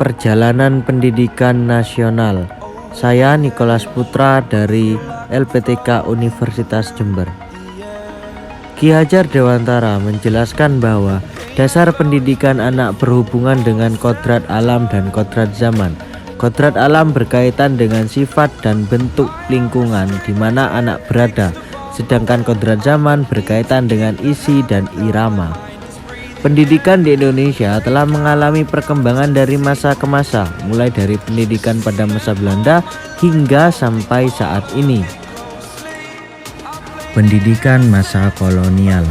Perjalanan Pendidikan Nasional. Saya Nicholas Putra dari LPTK Universitas Jember. Ki Hajar Dewantara menjelaskan bahwa dasar pendidikan anak berhubungan dengan kodrat alam dan kodrat zaman. Kodrat alam berkaitan dengan sifat dan bentuk lingkungan di mana anak berada, sedangkan kodrat zaman berkaitan dengan isi dan irama. Pendidikan di Indonesia telah mengalami perkembangan dari masa ke masa, mulai dari pendidikan pada masa Belanda hingga sampai saat ini. Pendidikan masa kolonial.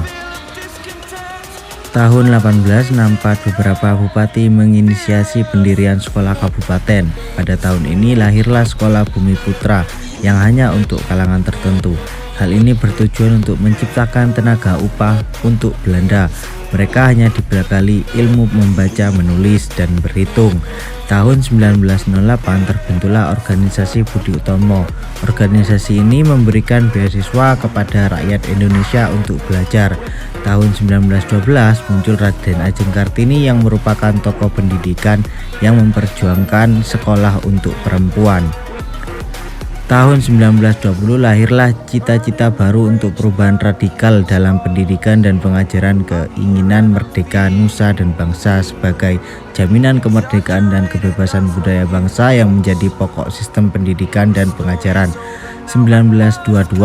Tahun 1864 beberapa bupati menginisiasi pendirian sekolah kabupaten. Pada tahun ini lahirlah Sekolah Bumi Putra yang hanya untuk kalangan tertentu. Hal ini bertujuan untuk menciptakan tenaga upah untuk Belanda. Mereka hanya dibekali ilmu membaca, menulis, dan berhitung. Tahun 1908 terbentuklah organisasi Budi Utomo. Organisasi ini memberikan beasiswa kepada rakyat Indonesia untuk belajar. Tahun 1912 muncul Raden Ajeng Kartini yang merupakan tokoh pendidikan yang memperjuangkan sekolah untuk perempuan. Tahun 1920 lahirlah cita-cita baru untuk perubahan radikal dalam pendidikan dan pengajaran, keinginan merdeka nusa dan bangsa sebagai jaminan kemerdekaan dan kebebasan budaya bangsa yang menjadi pokok sistem pendidikan dan pengajaran. 1922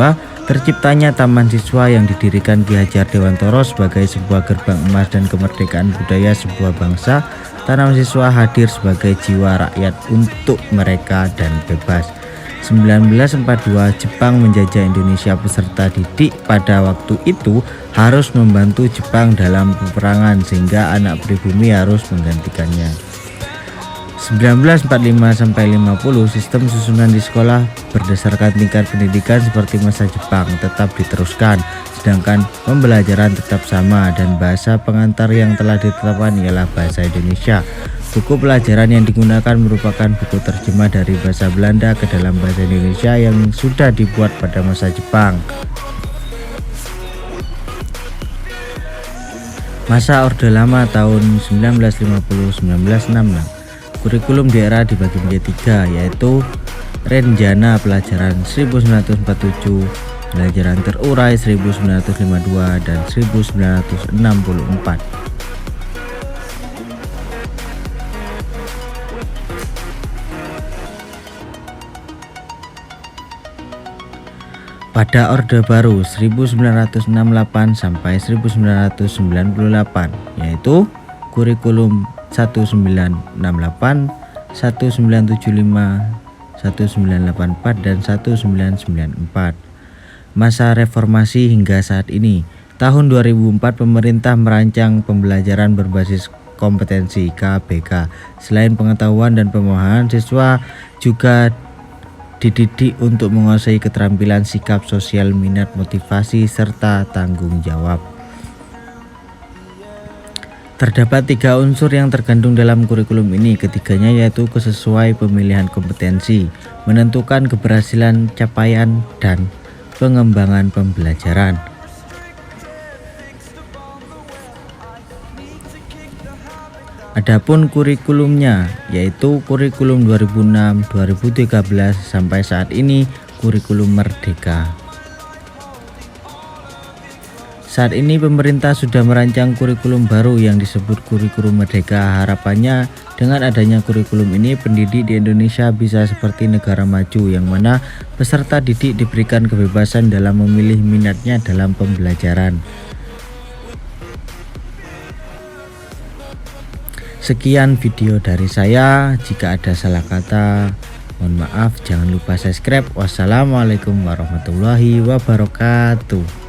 terciptanya Taman Siswa yang didirikan Ki Hajar Dewantara sebagai sebuah gerbang emas dan kemerdekaan budaya sebuah bangsa. Tanam siswa hadir sebagai jiwa rakyat untuk mereka dan bebas. 1942 Jepang menjajah Indonesia. Peserta didik pada waktu itu harus membantu Jepang dalam peperangan sehingga anak pribumi harus menggantikannya. 1945 sampai 50 sistem susunan di sekolah berdasarkan tingkat pendidikan seperti masa Jepang tetap diteruskan, sedangkan pembelajaran tetap sama dan bahasa pengantar yang telah ditetapkan ialah bahasa Indonesia. Buku pelajaran yang digunakan merupakan buku terjemah dari bahasa Belanda ke dalam bahasa Indonesia yang sudah dibuat pada masa Jepang. Masa Orde Lama tahun 1950-1966. Kurikulum daerah dibagi menjadi 3, yaitu Renjana pelajaran 1947, pelajaran terurai 1952, dan 1964. Pada Orde Baru 1968 sampai 1998, yaitu kurikulum 1968, 1975, 1984, dan 1994. Masa reformasi hingga saat ini. Tahun 2004 pemerintah merancang pembelajaran berbasis kompetensi KBK. Selain pengetahuan dan pemahaman, siswa juga dididik untuk menguasai keterampilan sikap sosial, minat, motivasi, serta tanggung jawab. Terdapat 3 unsur yang terkandung dalam kurikulum ini. Ketiganya yaitu kesesuaian pemilihan kompetensi, menentukan keberhasilan capaian, dan pengembangan pembelajaran. Adapun kurikulumnya yaitu kurikulum 2006-2013 sampai saat ini kurikulum Merdeka. Saat ini pemerintah sudah merancang kurikulum baru yang disebut kurikulum Merdeka. Harapannya dengan adanya kurikulum ini pendidik di Indonesia bisa seperti negara maju yang mana peserta didik diberikan kebebasan dalam memilih minatnya dalam pembelajaran. Sekian video dari saya. Jika ada salah kata, mohon maaf. Jangan lupa subscribe. Wassalamualaikum warahmatullahi wabarakatuh.